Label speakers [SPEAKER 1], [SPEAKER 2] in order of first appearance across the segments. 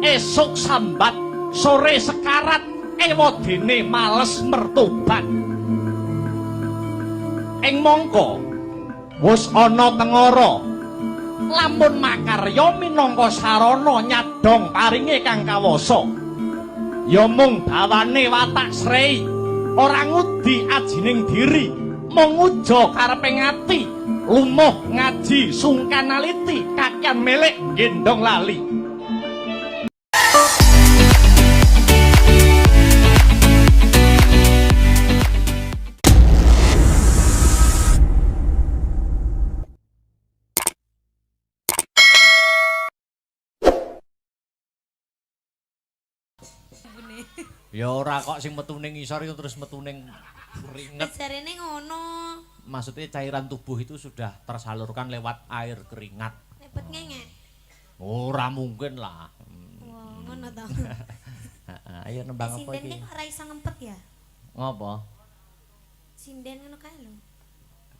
[SPEAKER 1] esuk sambat, sore sekarat, ewadene males mertobat. Ing mangka wis ana tengara, lamun makarya minangka sarana nyadong paringe kang kawasa. Ya mung dawane watak srei, ora ngudi ajining diri, mung uja kareping ati. Lumuh ngaji sungkan aliti, kakyan melek gendong lali. Ya ora kok sing metu ning ngisor itu terus metu ning keringet.
[SPEAKER 2] Jarene ngono.
[SPEAKER 1] Maksudnya cairan tubuh itu sudah tersalurkan lewat air keringat.
[SPEAKER 2] Lepet ngenge.
[SPEAKER 1] Ora mungkin lah.
[SPEAKER 2] Wah, ngono to.
[SPEAKER 1] Ayo nembang apa iki?
[SPEAKER 2] Sinden ora iso ngempet ya?
[SPEAKER 1] Ngopo?
[SPEAKER 2] Sinden ngono kae lho.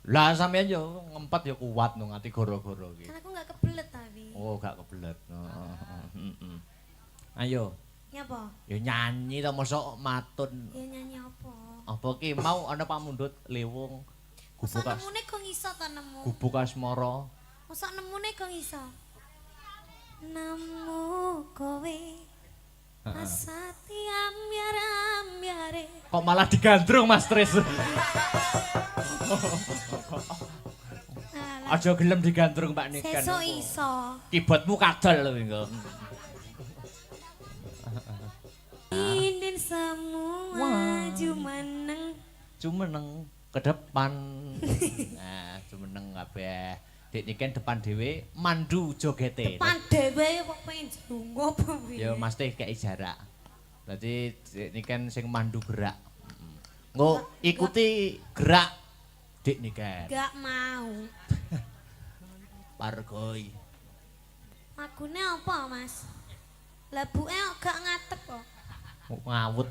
[SPEAKER 1] Lah sampeyan yo ngempet yo kuat no ngati goro-goro iki.
[SPEAKER 2] Kan aku enggak kebelet tapi.
[SPEAKER 1] Oh, gak kebelet. Ayo.
[SPEAKER 2] Nyapa?
[SPEAKER 1] Ya nyanyi to mosok matun.
[SPEAKER 2] Ya nyanyi apa?
[SPEAKER 1] Apa ki mau ana pamundhut lewung.
[SPEAKER 2] Mosok nemune kok iso to nemu?
[SPEAKER 1] Gubuk asmara.
[SPEAKER 2] Mosok nemune kok iso? Nemu kowe. Asati ambyar-ambyare.
[SPEAKER 1] Kok malah digandrung Mas Tris. Aja gelem digandrung Mbak Niken.
[SPEAKER 2] Sesuk iso.
[SPEAKER 1] Kibotmu kadal lho engko.
[SPEAKER 2] Inden semua jumeneng
[SPEAKER 1] ke depan. Nah, jumeneng kabeh. Dik Niken depan dhewe mandu jogete.
[SPEAKER 2] Depan dhewe kok pengen junggo apa piye?
[SPEAKER 1] Ya mesti kei jarak. Dadi Dik Niken sing mandu gerak. Engko ikuti gerak Dik Niken.
[SPEAKER 2] Gak mau.
[SPEAKER 1] Pargoi.
[SPEAKER 2] Lagune apa, Mas? Labuke gak ngatek kok.
[SPEAKER 1] Ngawut.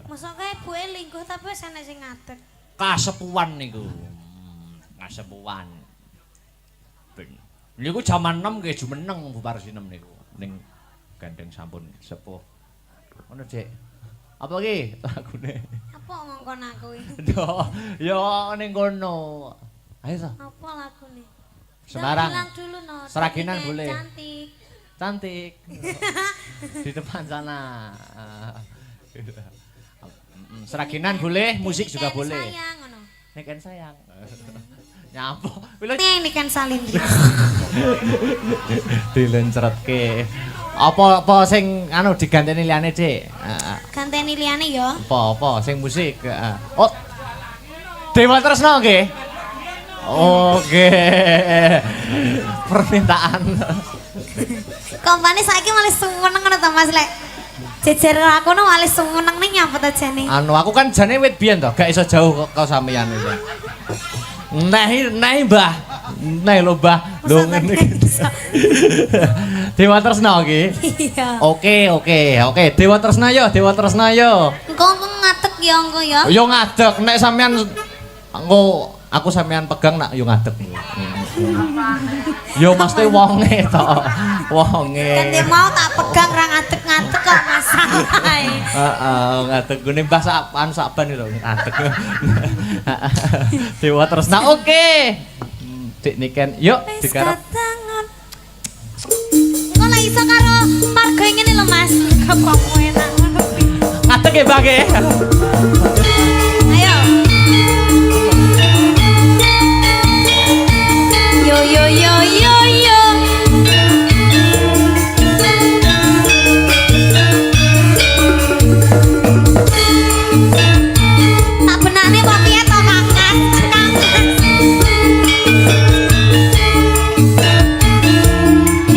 [SPEAKER 2] Mosok kae buke lingguh tapi wis ana sing ngatek.
[SPEAKER 1] Kasepuan niku. Kasepuan. Ben. Niku jaman 6 nggih jumeneng bubar sinem niku. Ning gandeng sampun sepuh. Ngono, Dik. Apa ki lagune?
[SPEAKER 2] Apa ngongkon aku iki?
[SPEAKER 1] Ya ning kono. Ayo to.
[SPEAKER 2] Apa lagune?
[SPEAKER 1] Sembarang.
[SPEAKER 2] Bilang dulu no.
[SPEAKER 1] Seraginan boleh.
[SPEAKER 2] Cantik.
[SPEAKER 1] Cantik. Di depan sana. Seraginan boleh, musik juga boleh.
[SPEAKER 2] Sayang ngono.
[SPEAKER 1] Niken sayang. Nyapa?
[SPEAKER 2] Ning niken salin.
[SPEAKER 1] Dilencretke. Apa sing anu diganteni liyane, Dik?
[SPEAKER 2] Ganteni liyane ya.
[SPEAKER 1] Apa sing musik? Oh. Dewa Tresna nggih. Oke. Permintaan.
[SPEAKER 2] Kompane saiki malah sumeneng ngono to Mas lek. Jejer aku no malah sumeneng ning nyapa to jane.
[SPEAKER 1] Anu aku kan jane wit biyen to, gak iso jauh kok sampeyan iki. Nah, Mbah. Nah lho, Mbah. Lho ngene iki. Dewa Tresna iki.
[SPEAKER 2] Iya.
[SPEAKER 1] Oke. Dewa Tresna yo.
[SPEAKER 2] Engko ngatek ya engko ya.
[SPEAKER 1] Yo ngadeg nek sampean engko aku sampean pegang nak yo ngadeg. Yo mesti wonge to. Wonge.
[SPEAKER 2] Kan mau tak pegang ra ngadeg-ngadeg kok masalah.
[SPEAKER 1] Heeh, ngadeg gune Mbah saban lho ngadeg. Dewa Tresna oke. Dik Niken yuk digarap.
[SPEAKER 2] Kok lak iso karo marga ngene lho Mas. Kok enak ngono.
[SPEAKER 1] Ngadeg ya Mbah nggih.
[SPEAKER 2] Ayo. Yo. Tak benane kok piye to Kang?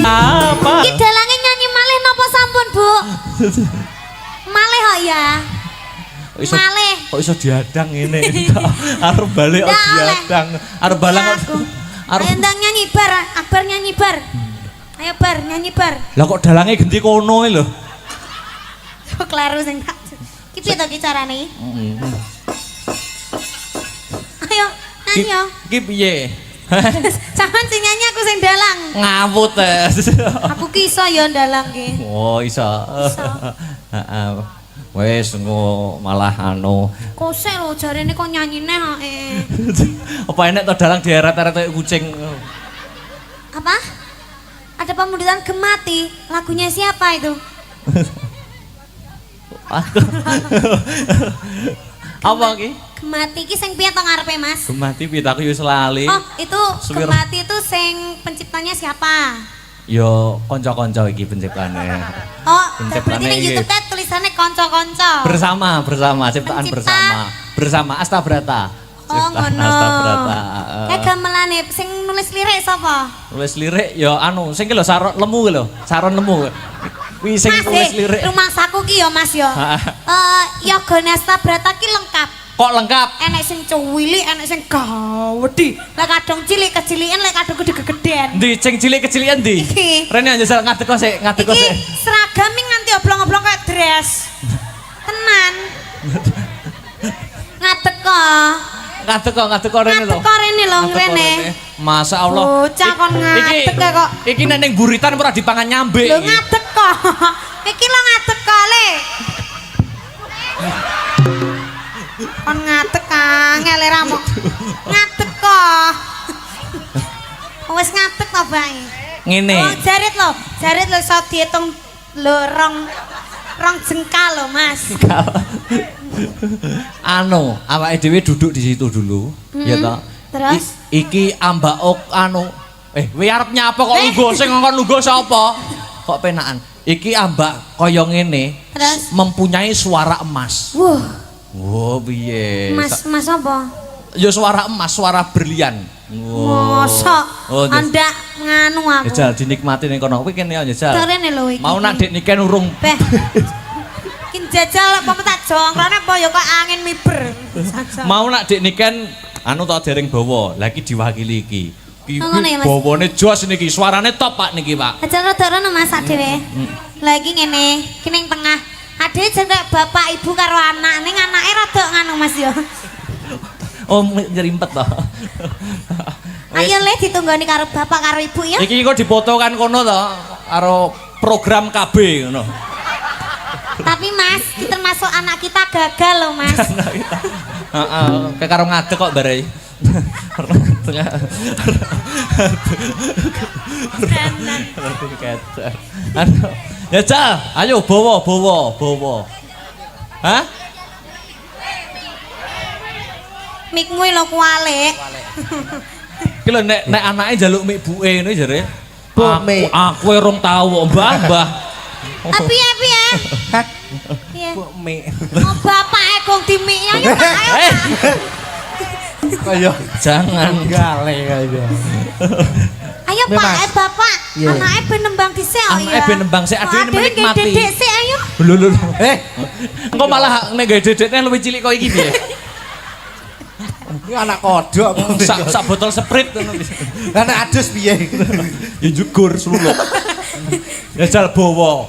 [SPEAKER 1] Apa?
[SPEAKER 2] Iki dalange nyanyi malih napa sampun, Bu? Malih kok ya. Malih.
[SPEAKER 1] Kok iso diadang ngene. Arep balik kok diadang. Arep balang kok.
[SPEAKER 2] Ayo ndang nyanyi bar, Akbar nyanyi bar. Ayo bar nyanyi bar.
[SPEAKER 1] Lah kok dalange genti kono lho.
[SPEAKER 2] Kok kleru sing tak. Ki piye to ki carane iki? Ayo nyanyi yo.
[SPEAKER 1] Ki piye?
[SPEAKER 2] Sampeyan sing nyanyi aku sing dalang.
[SPEAKER 3] Ngawut.
[SPEAKER 2] Aku ki iso ya dalang ki.
[SPEAKER 3] Oh, iso. Heeh. Wes engko malah anu.
[SPEAKER 2] Kosek lho jarene kok nyanyine hae.
[SPEAKER 3] Apa enek to dalang dieret-eret kayak kucing.
[SPEAKER 2] Apa? Ada pemuditan Gemati. Lagunya siapa itu?
[SPEAKER 3] Apa ki?
[SPEAKER 2] Gemati ki sing piye to ngarepe, Mas?
[SPEAKER 3] Gemati piye aku yo lali.
[SPEAKER 2] Oh, itu
[SPEAKER 3] Suwir.
[SPEAKER 2] Gemati itu sing penciptanya siapa?
[SPEAKER 3] Yo kanca-kanca iki penciptane.
[SPEAKER 2] Oh,
[SPEAKER 3] Penciptane
[SPEAKER 2] berarti ning
[SPEAKER 3] iki.
[SPEAKER 2] YouTube tulisannya konco-konco.
[SPEAKER 3] Bersama ciptaan
[SPEAKER 2] Pencipta.
[SPEAKER 3] bersama Astabrata.
[SPEAKER 2] Oh,
[SPEAKER 3] Ciptaan
[SPEAKER 2] ngono.
[SPEAKER 3] Astabrata.
[SPEAKER 2] Kayak gamelane sing nulis lirik sapa?
[SPEAKER 3] Nulis lirik yo anu sing ki lho Saron Lemu ki lho, Saron Lemu. Kuwi sing
[SPEAKER 2] Mas,
[SPEAKER 3] nulis lirik.
[SPEAKER 2] rumah saku ki ya, Mas ya. Yoga Astabrata ki lengkap.
[SPEAKER 3] Kok lengkap?
[SPEAKER 2] Enek sing cuwili, enek sing gawedi. Lek kadang cilik kecilikan, lek kadang gede-gedean.
[SPEAKER 3] Ndi sing cilik kecilian ndi?
[SPEAKER 2] Iki.
[SPEAKER 3] Rene njajal ngadeg kok sik, ngadeg kok
[SPEAKER 2] Iki
[SPEAKER 3] sik.
[SPEAKER 2] seragam nganti oblong-oblong kayak dress. Tenan. Ngadeg kok.
[SPEAKER 3] Ngadeg kok rene lho.
[SPEAKER 2] Ngadeg kok rene lho,
[SPEAKER 3] Ngadeg kok
[SPEAKER 2] rene.
[SPEAKER 3] Masya Allah.
[SPEAKER 2] Bocah kon ngadeg kok.
[SPEAKER 3] Iki nek ning buritan ora dipangan nyambe.
[SPEAKER 2] Lho ngadeg kok. Iki lho ngadeg kok, Le. Kon ngadeg angel ramu. Ngadeg kok. Wis ngadeg to, Bang.
[SPEAKER 3] Ngene.
[SPEAKER 2] Oh, jarit lho iso diitung lho rong jengkal lho, Mas.
[SPEAKER 3] Anu, awake dhewe duduk di situ dulu, ya toh.
[SPEAKER 2] Terus?
[SPEAKER 3] Iki ambak anu. Kowe arep nyapa kok lungguh sing ngongkon lungguh sapa? Kok penakan. Iki ambak kaya ngene,
[SPEAKER 2] Terus?
[SPEAKER 3] mempunyai suara emas.
[SPEAKER 2] Wuh,
[SPEAKER 3] Oh, piye?
[SPEAKER 2] Mas apa?
[SPEAKER 3] Ya suara emas, suara berlian.
[SPEAKER 2] Mosok
[SPEAKER 3] Oh,
[SPEAKER 2] Anda nganu aku.
[SPEAKER 3] Jajal dinikmati ning kono. Kuwi kene ya jajal.
[SPEAKER 2] Terene lho iki.
[SPEAKER 3] Mau nak dek niken urung.
[SPEAKER 2] Beh. Ki jajal apa tak jongkrone apa ya kok angin miber.
[SPEAKER 3] Mau nak dek niken anu to dereng bawa. Lah iki diwakili iki. Iki
[SPEAKER 2] Oh, ngono ya, Mas?
[SPEAKER 3] bawane jos niki, suarane top Pak niki, Pak.
[SPEAKER 2] Jajal rada-rada Mas adewe. Lagi ngene, ki ning tengah. Adewe jen kayak bapak ibu karo anak, ning anake rada nganu Mas ya.
[SPEAKER 3] Oh, nyerimpet to.
[SPEAKER 2] Ayo Le ditunggoni karo bapak karo ibu ya.
[SPEAKER 3] Iki kok dipoto kan kono to karo program KB ngono.
[SPEAKER 2] Tapi Mas, kita termasuk anak kita gagal loh Mas.
[SPEAKER 3] Heeh, kayak karo ngadeg kok bare. Anu, ya Cal, ayo bawa. Hah?
[SPEAKER 2] Mikmu lho kualik.
[SPEAKER 3] Ki lho nek anake njaluk mik buke ngono jare.
[SPEAKER 4] Mik.
[SPEAKER 3] Aku rong tau kok, Mbah.
[SPEAKER 2] Piye? Piye?
[SPEAKER 4] Mik.
[SPEAKER 2] Oh bapake gong dimik ya Pak. Ayo.
[SPEAKER 3] Eh,
[SPEAKER 4] Kaya
[SPEAKER 3] jangan.
[SPEAKER 4] gale kaya.
[SPEAKER 2] Ayo
[SPEAKER 4] Nih,
[SPEAKER 2] Pak,
[SPEAKER 4] Mas.
[SPEAKER 2] Bapak.
[SPEAKER 4] Iya.
[SPEAKER 2] Anake ben nembang dhisik ya.
[SPEAKER 3] Anake ben nembang sik, adewe menikmati.
[SPEAKER 2] Dedek sik ayo.
[SPEAKER 3] Lho. Engko malah nek gawe dedekne luwih cilik kok iki piye?
[SPEAKER 4] Iki anak kodok.
[SPEAKER 3] Sak botol Sprite ngono.
[SPEAKER 4] Anak adus piye?
[SPEAKER 3] Ya jugur sluluk. Ya jal bawa.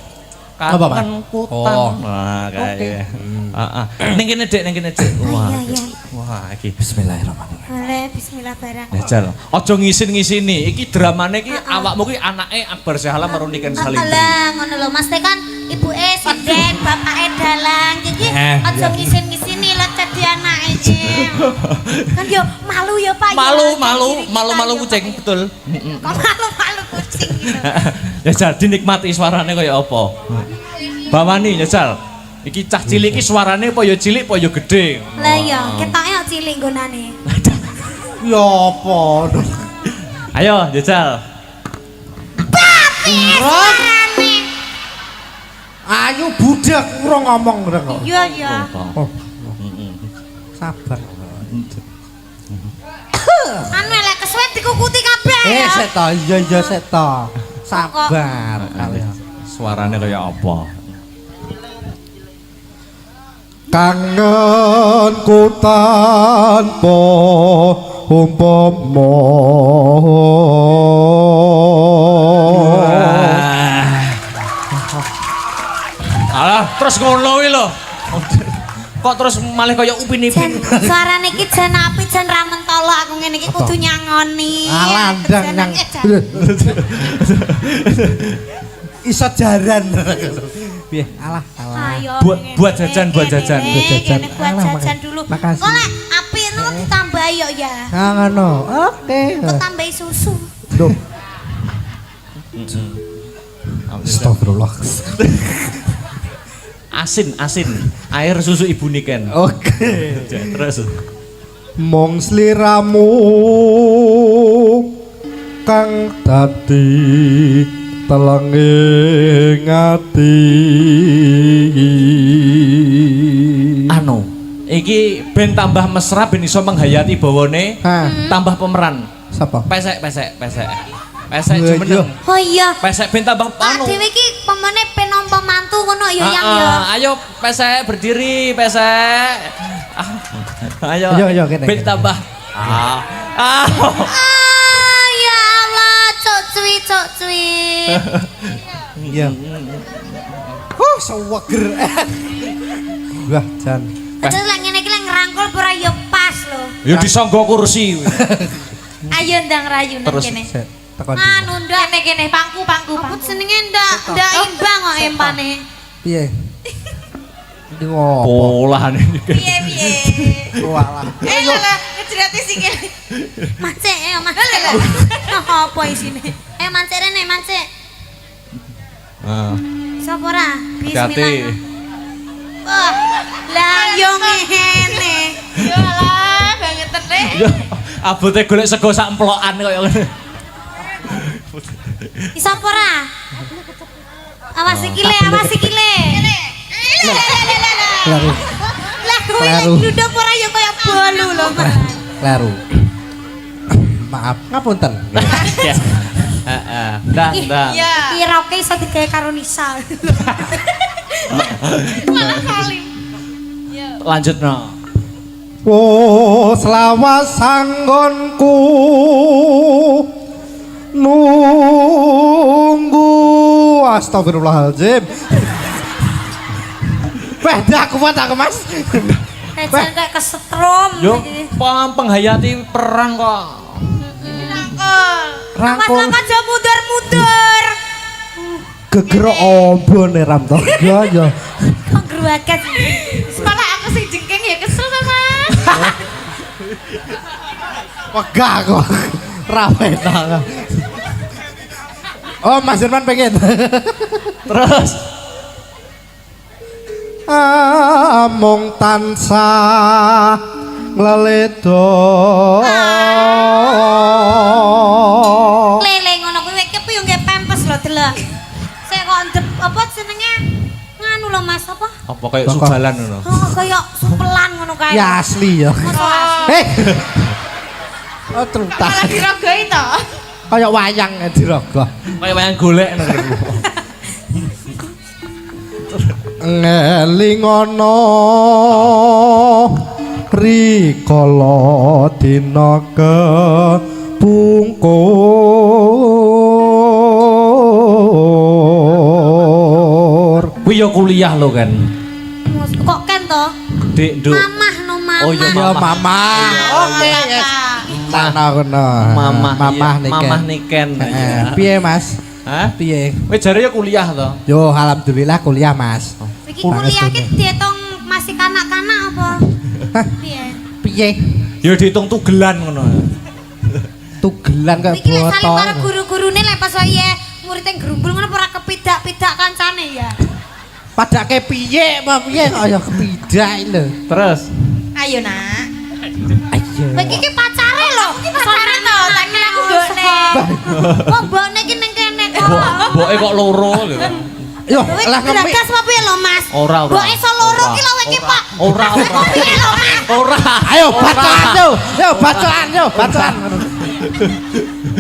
[SPEAKER 4] Apa, Pak?
[SPEAKER 3] Kangen kutang.
[SPEAKER 4] Oh.
[SPEAKER 3] Wah, kae. Heeh. Ning kene Dik. Wah.
[SPEAKER 2] Iya.
[SPEAKER 3] Wah, iki
[SPEAKER 4] Bismillahirrahmanirrahim.
[SPEAKER 2] Boleh bismillah barang.
[SPEAKER 3] ya jal. Aja ngisin-ngisini. Iki dramane iki awakmu ki anake Akbar Syahala karo Niken Salintri.
[SPEAKER 2] Alah ngono lho Mas kan ibuke sinden, bapake dalang. Iki aja ngisin-ngisini lho dadi anake iki. Kan yo malu ya Pak.
[SPEAKER 3] Malu kucing betul.
[SPEAKER 2] Kok malu kucing gitu.
[SPEAKER 3] Ya jal dinikmati suarane kaya apa. Bawani ya jal. Iki cah cilik iki suarane apa ya cilik apa ya gedhe.
[SPEAKER 2] Lah iya, ketoke kok cilik nggonane.
[SPEAKER 4] Ya apa?
[SPEAKER 3] Ayo jajal.
[SPEAKER 4] Ayo budak ora ngomong kok.
[SPEAKER 2] Iya.
[SPEAKER 4] Sabar.
[SPEAKER 2] Anu lek kesuwen dikukuti kabeh ya.
[SPEAKER 4] Sik to, iya sik to. Sabar kalian.
[SPEAKER 3] Suarane kaya apa?
[SPEAKER 4] Kangenku tanpa umpama.
[SPEAKER 3] Alah, terus ngono kuwi lho. Kok terus malah kaya Upin
[SPEAKER 2] Jan,
[SPEAKER 3] Ipin.
[SPEAKER 2] suarane iki jan apik jan ra mentolo aku ngene iki kudu nyangoni.
[SPEAKER 4] Alandang
[SPEAKER 2] Jan,
[SPEAKER 4] nang.
[SPEAKER 2] Jan.
[SPEAKER 4] Iso jaran. Piye? Alah.
[SPEAKER 2] Ayo.
[SPEAKER 3] Buat jajan, buat jajan.
[SPEAKER 4] Buat jajan.
[SPEAKER 2] Ngene buat
[SPEAKER 4] Alah,
[SPEAKER 2] jajan dulu.
[SPEAKER 4] makasih.
[SPEAKER 2] Kok lek apik no ditambah yo ya.
[SPEAKER 4] Ngono. Oke.
[SPEAKER 2] Kok tambahi susu.
[SPEAKER 4] Duh. Astagfirullah.
[SPEAKER 3] Asin. Air susu ibu niken.
[SPEAKER 4] Oke.
[SPEAKER 3] Terus.
[SPEAKER 4] Mong sliramu kang dadi telenging ati.
[SPEAKER 3] Anu, iki ben tambah mesra ben iso menghayati bawane,
[SPEAKER 4] Hah,
[SPEAKER 3] tambah pemeran.
[SPEAKER 4] sapa?
[SPEAKER 3] Pesek
[SPEAKER 4] Iya,
[SPEAKER 3] jumeneng.
[SPEAKER 2] Oh iya.
[SPEAKER 3] Pesek ben tambah
[SPEAKER 2] Pak
[SPEAKER 3] anu.
[SPEAKER 2] Dewi iki pemene penompo mantu ngono ya yang ya.
[SPEAKER 3] Ayo pesek berdiri, pesek. Ayo.
[SPEAKER 4] Ayo, kene,
[SPEAKER 3] Ben
[SPEAKER 4] kene.
[SPEAKER 3] tambah. Ah.
[SPEAKER 2] Ah, ya Allah, cok cuy.
[SPEAKER 4] Iya. Seweger. Wah, Jan.
[SPEAKER 2] Terus lek ngene iki lek ngerangkul ora ya pas lho.
[SPEAKER 3] Ya disangga kursi.
[SPEAKER 2] Ayo ndang rayu nang
[SPEAKER 3] Terus.
[SPEAKER 2] kene.
[SPEAKER 4] Set, tekan.
[SPEAKER 2] Anu ndak kene pangku. Aku senenge ndak imbang kok empane.
[SPEAKER 4] Piye? Iki ngopo?
[SPEAKER 3] Polah ini.
[SPEAKER 2] Piye.
[SPEAKER 4] Walah.
[SPEAKER 2] Lah, ngejrati sikil. Mancek ya, mancek. Apa isine? Mancek rene, mancek. Sapa ora? Bismillah. Wah, lah yo ngene. Yo lah, banget deh.
[SPEAKER 3] Yo, abote golek sego sak emplokan kaya ngene.
[SPEAKER 2] Isa apa ora? Awas sikile.
[SPEAKER 4] Kleru.
[SPEAKER 2] Lah kowe
[SPEAKER 4] Kleru.
[SPEAKER 2] duduk ora ya kaya bolu lho, Mas.
[SPEAKER 4] Kleru. Maaf, ngapunten.
[SPEAKER 3] Heeh. Ndah.
[SPEAKER 2] Iroke iso digawe karo Nisa. Malah salim.
[SPEAKER 3] Lanjutno.
[SPEAKER 4] Oh, selawas sanggonku nunggu. Astagfirullahaladzim. Beda kuat aku, Mas.
[SPEAKER 2] Jan kayak kesetrum.
[SPEAKER 3] Yo, penghayati peran kok.
[SPEAKER 4] Rangkul
[SPEAKER 2] Awas aja mundur.
[SPEAKER 4] gegerok ombone ram to. Ya.
[SPEAKER 2] Kok gruaket. Malah aku sing jengking ya kesel sama.
[SPEAKER 4] Wegah kok. Rawena. Oh, Mas Irman pengen.
[SPEAKER 3] Terus
[SPEAKER 4] Amung tansah ngleledo.
[SPEAKER 2] Lele ngono kuwi kepi yo nggih pempes lho delok. Saya kok ndep apa jenenge nganu lho Mas apa?
[SPEAKER 3] apa kayak subalan ngono.
[SPEAKER 2] Oh kaya supelan ngono kae.
[SPEAKER 4] Ya asli ya.
[SPEAKER 2] Masa asli.
[SPEAKER 4] Hei. Oh, trutas.
[SPEAKER 2] Malah dirogoi to.
[SPEAKER 4] Kayak wayang dirogoh.
[SPEAKER 3] Kayak wayang golek ngono.
[SPEAKER 4] Ngelingono rikala dina kepungkur.
[SPEAKER 3] Kuwi yo kuliah lo kan.
[SPEAKER 2] Kok kan to?
[SPEAKER 3] Dik, Nduk.
[SPEAKER 2] Mamah no mamah.
[SPEAKER 3] Oh iya,
[SPEAKER 4] Ya mama. Oke, yes. Tanah kono. Mamah niken.
[SPEAKER 3] Mamah niken.
[SPEAKER 4] Piye, Mas?
[SPEAKER 3] Hah?
[SPEAKER 4] Piye?
[SPEAKER 3] Wis jare yo kuliah to.
[SPEAKER 4] Yo, alhamdulillah kuliah, Mas.
[SPEAKER 2] Iki kuliah iki diitung masih kanak-kanak apa? Piye?
[SPEAKER 4] Piye?
[SPEAKER 3] Yo diitung tugelan ngono.
[SPEAKER 4] Tugelan kayak
[SPEAKER 2] Iki lek saling
[SPEAKER 4] botol.
[SPEAKER 2] karo guru-gurune lek pas wae murid yang gerumbul ngono ora kepidak-pidak kancane ya.
[SPEAKER 4] Padake piye, Mbak? Piye kaya kepidak lho.
[SPEAKER 3] Terus
[SPEAKER 2] Ayo nak.
[SPEAKER 4] Ayo.
[SPEAKER 2] Iki ki pacare lho. Pacare to, tak kira aku mbokne. Kok mbokne ki ning kene kok.
[SPEAKER 3] boke kok loro lho.
[SPEAKER 4] Yo,
[SPEAKER 2] Wis
[SPEAKER 4] lah ngepi.
[SPEAKER 2] geragas apa piye lho, Mas?
[SPEAKER 3] Ora.
[SPEAKER 2] Mbok iso loro ki lho iki, Pak.
[SPEAKER 3] Ora.
[SPEAKER 2] Piye lho, Mas?
[SPEAKER 3] Ora.
[SPEAKER 4] Ayo bacaan yo. Yo bacaan.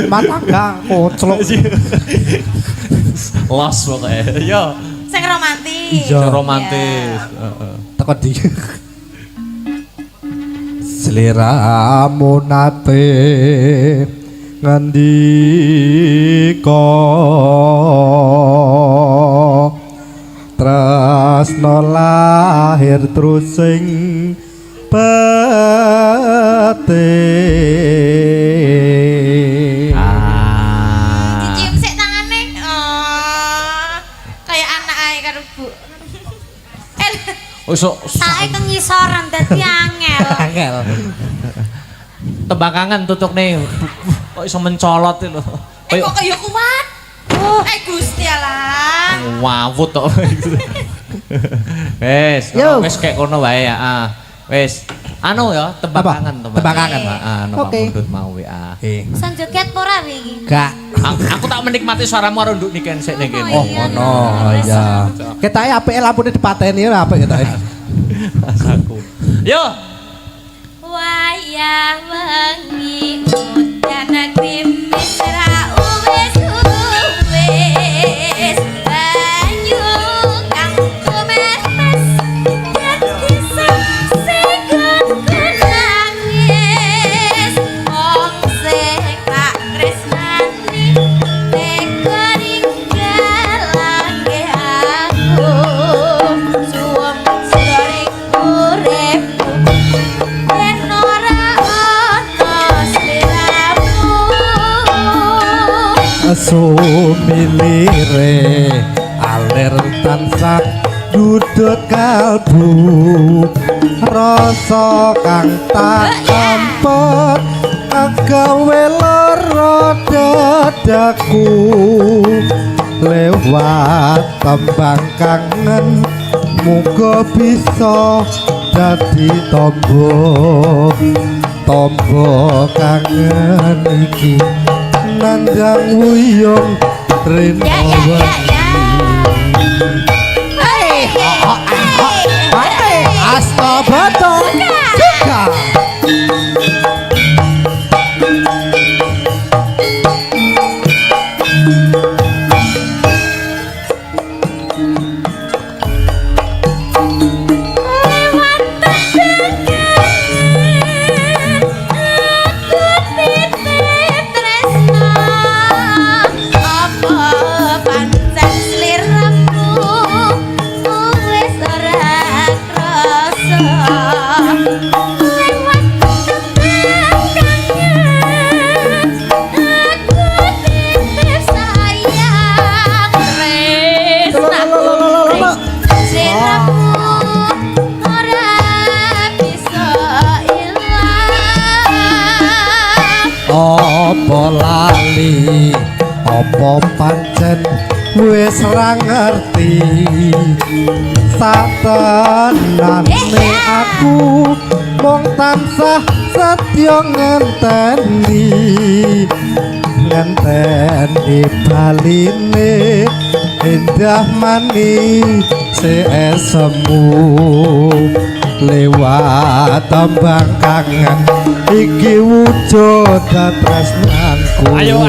[SPEAKER 4] Mata enggak koclok.
[SPEAKER 3] Los pokoke. Yo.
[SPEAKER 2] Sing romantis.
[SPEAKER 4] Iya.
[SPEAKER 3] Romantis. Heeh.
[SPEAKER 4] Teko di. Sliramu nate ngendika tresno lahir terus sing pete.
[SPEAKER 2] Dicium sik tangane. Kayak anak ae karo Bu. Sae kengisoran dadi angel.
[SPEAKER 4] Angel.
[SPEAKER 3] Tembakangan tutukne. Kok iso mencolot lho.
[SPEAKER 2] Kok kaya kuat. Gusti Allah.
[SPEAKER 3] Wawut tok. Wes, wis kek kono wae ya. Wis. Anu ya, tembakangan.
[SPEAKER 4] Oke.
[SPEAKER 3] Mundut mau ya.
[SPEAKER 2] Sang joget ora iki?
[SPEAKER 4] Gak.
[SPEAKER 3] Aku tak menikmati suaramu karo nduk niken sik ning kene.
[SPEAKER 4] Oh, ngono. Ya. Ketoke apike lampune dipateni ora apik ketoke.
[SPEAKER 3] Aku. Yo.
[SPEAKER 2] Wayah wengi udan krimis ra wis banyu kang kumetes dadi sing nangis wong sing tak tresnani tega ninggalake aku suwung sering uripku yen ora ana sliramu
[SPEAKER 4] Sumilire alir tansah dudut kalbu rasa kang tak ampet agawe lara dadaku lewat tembang kangen muga bisa dadi tombo kangen iki nandang wuyung rino Asta Bato juga apa lali apa pancen wis ra ngerti satenane aku mung tansah setya ngenteni baline endah manis semu lewat tembang kangen iki wujud tresnanku
[SPEAKER 3] ayo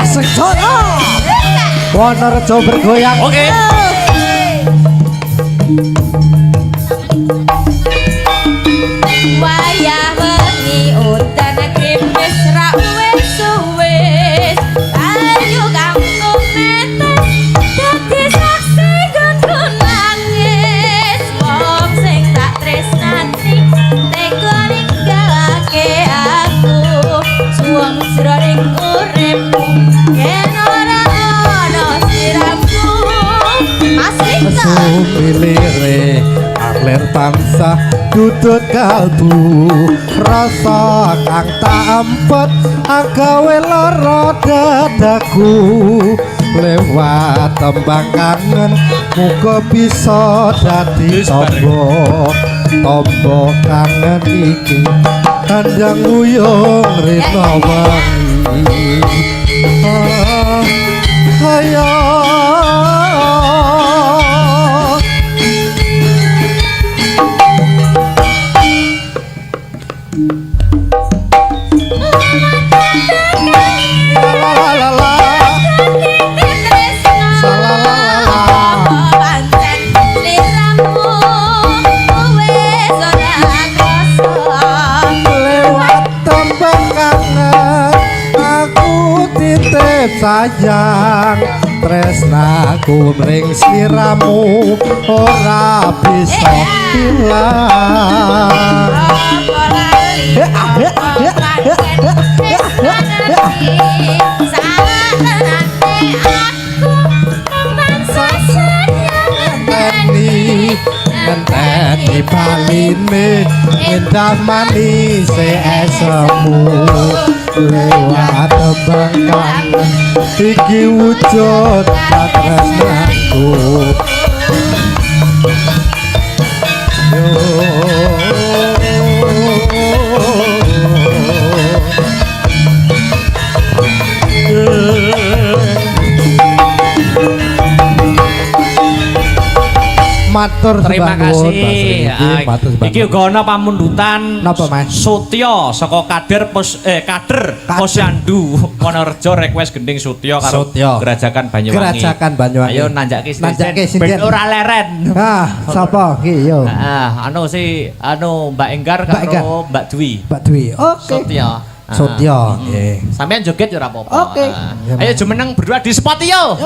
[SPEAKER 4] asik sono Wonorejo bergoyang
[SPEAKER 3] oke
[SPEAKER 2] wayah wengi udan krimis ra wis ayo kang kumetes dadi saksi gonku nangis wong sing tak tresnani tega ninggalake aku suwung sroning uripku yen ora ana sliramu asik
[SPEAKER 4] Sumilire alir tansah dudut kalbu rasa kang tak ampet agawe lara dadaku lewat tembang kangen muga bisa dadi tombo kangen iki kandang uyung rino wangi ayo sayang tresnaku mring sliramu ora bisa hilang. Ngenteni baline indah manis esemu lewat tembangkan iki wujud tresnaku. Matur
[SPEAKER 3] terima kasih. Iki
[SPEAKER 4] Iki
[SPEAKER 3] uga ana pamundutan
[SPEAKER 4] napa Mas?
[SPEAKER 3] Sutya saka kader Posyandu Wonorejo request gending Sutya karo Gerajakan Banyuwangi.
[SPEAKER 4] Gerajakan Banyuwangi.
[SPEAKER 3] Ayo nanjake
[SPEAKER 4] Nanjake
[SPEAKER 3] ben ora leren.
[SPEAKER 4] Ah, sapa iki yo?
[SPEAKER 3] Anu Mbak Enggar karo Mbak Dwi.
[SPEAKER 4] Mbak Dwi. Oke.
[SPEAKER 3] Sutya.
[SPEAKER 4] Sutya, nggih.
[SPEAKER 3] Sampeyan joget ya ora apa-apa.
[SPEAKER 4] Oke.
[SPEAKER 3] Ayo jumeneng berdua di spot yo.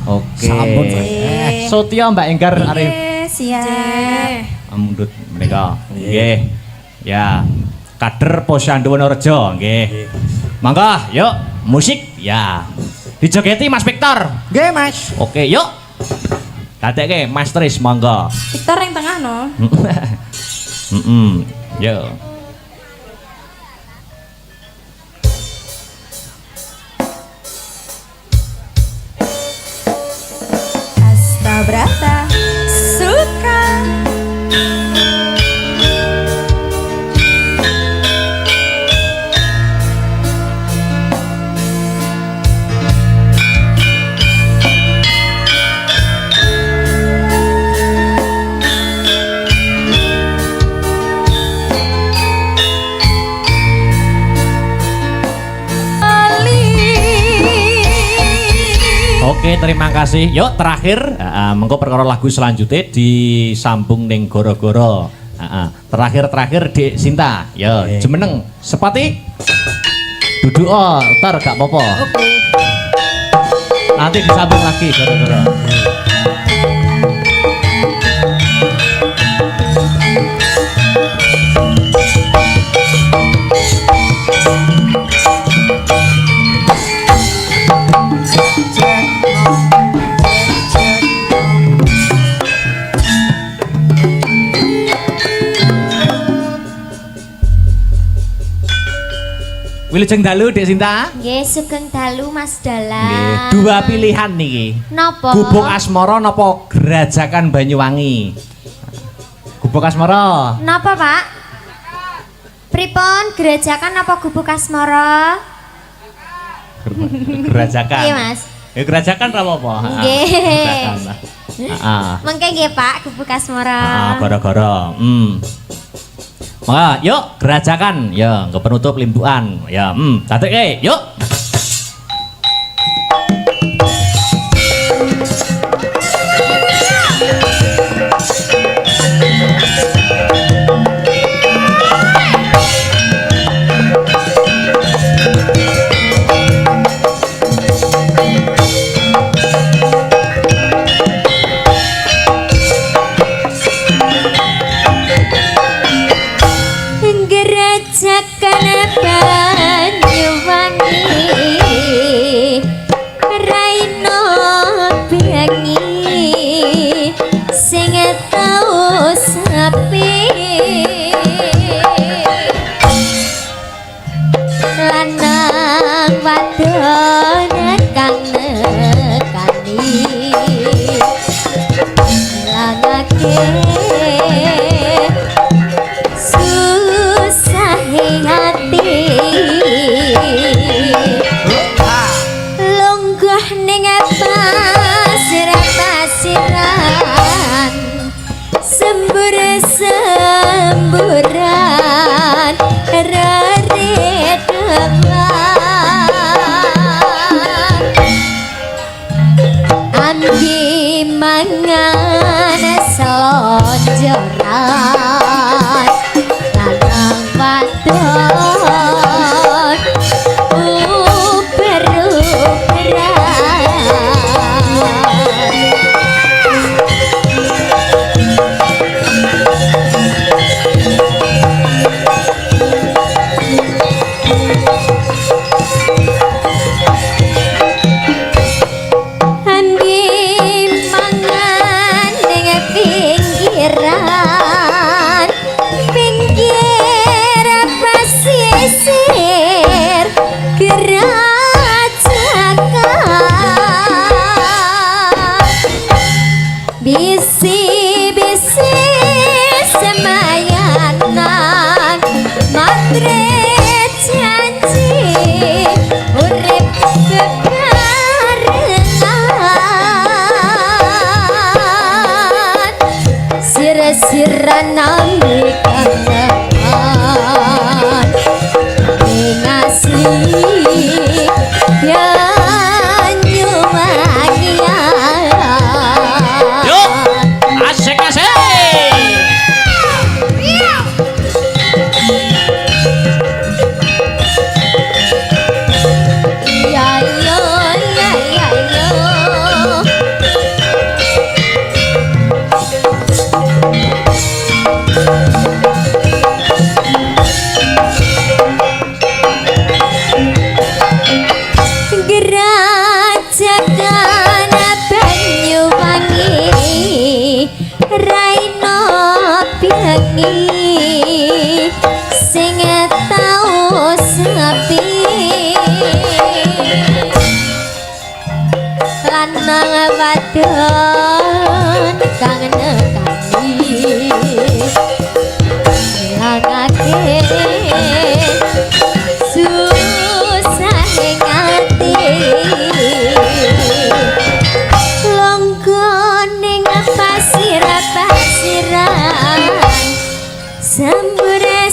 [SPEAKER 3] Oke.
[SPEAKER 4] Sampun,
[SPEAKER 3] Sutya Mbak Enggar arep
[SPEAKER 2] Siap.
[SPEAKER 3] mundut menika. Nggih. Ya. Kader Posyandu Wonorejo, nggih. Mangga, yuk musik ya. Dijogeti Mas Victor.
[SPEAKER 4] Nggih, Mas.
[SPEAKER 3] Oke, yuk. Dadekke Mas Tris, mangga.
[SPEAKER 2] Victor yang tengah no.
[SPEAKER 3] Yo.
[SPEAKER 2] Astabrata suka.
[SPEAKER 3] Oke, terima kasih. Yuk terakhir, mengko perkara lagu selanjutnya disambung ning goro-goro. Terakhir di Sinta. Yo, jemeneng sepati. Duduk ntar gak apa-apa. Nanti disambung lagi goro-goro. Wilujeng dalu Dek Sinta.
[SPEAKER 2] Nggih, sugeng dalu Mas
[SPEAKER 3] Nggih,
[SPEAKER 2] Dalang.
[SPEAKER 3] dua pilihan niki.
[SPEAKER 2] Napa?
[SPEAKER 3] Gubuk Asmara napa Gerajakan Banyuwangi? Gubuk Asmara.
[SPEAKER 2] Napa, Pak? Pripun gerajakan apa gubuk asmara?
[SPEAKER 3] Gerajakan.
[SPEAKER 2] Iya, Mas.
[SPEAKER 3] Ya gerajakan ra apa-apa.
[SPEAKER 2] Nggih.
[SPEAKER 3] Heeh.
[SPEAKER 2] Mengke nggih, Pak, gubuk asmara.
[SPEAKER 3] Gara-gara. Maka yuk Gerajakan ya ke penutup limbuan ya dadekke yuk.
[SPEAKER 2] Gerajakan Banyuwangi raino bengi sing tau sepi lanang wadon kang nekani langake lungguh ning pasiran sembur-semburan Ranambi kangen ing asli ya nyuwangian.
[SPEAKER 3] Yuk, asik-asik.
[SPEAKER 2] Ya yo ya ya yo. Gerajakan Banyuwangi Raino Biangi sing tau sepi lanang wadon kang nekani langake susah ning ati longgo ning pasir-pasiran samburan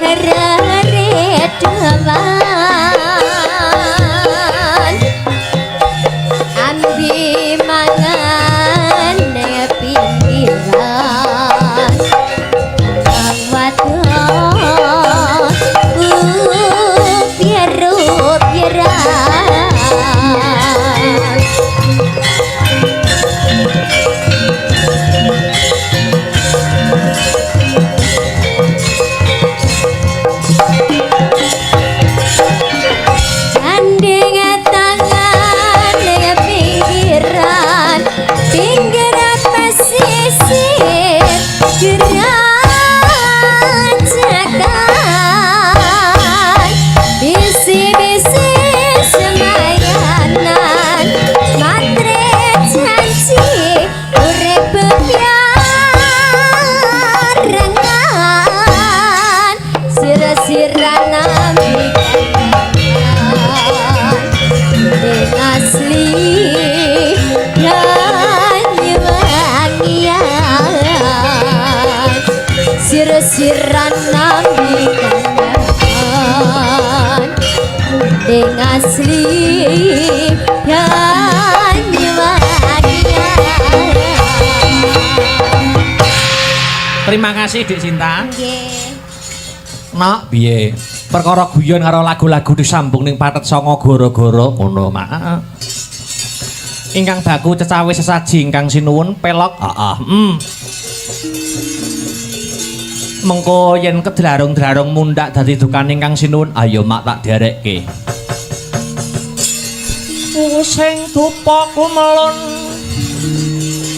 [SPEAKER 2] reredawan ambi mangan ning pinggiran kang wadon biru-biran. Gandeng tangan ning pinggiran pesisir gerajakan bisi-bisi semayanan matre janji urip bebarengan sira-sira nambi ning asli Banyuwangian sira-sira nambi kangen ning asli Banyuwangian.
[SPEAKER 3] Terima kasih Dik Sinta.
[SPEAKER 2] Nggih.
[SPEAKER 3] Nak piye? Perkara guyon karo lagu-lagu disambung ning Pathet Sanga gara-gara ngono, Mak. Ingkang baku cecawe sesaji ingkang sinuwun pelok. Mengko yen kedlarung-dlarung mundhak dadi dukan ingkang sinuwun, ayo Mak tak derekke. Sing dupa kumelon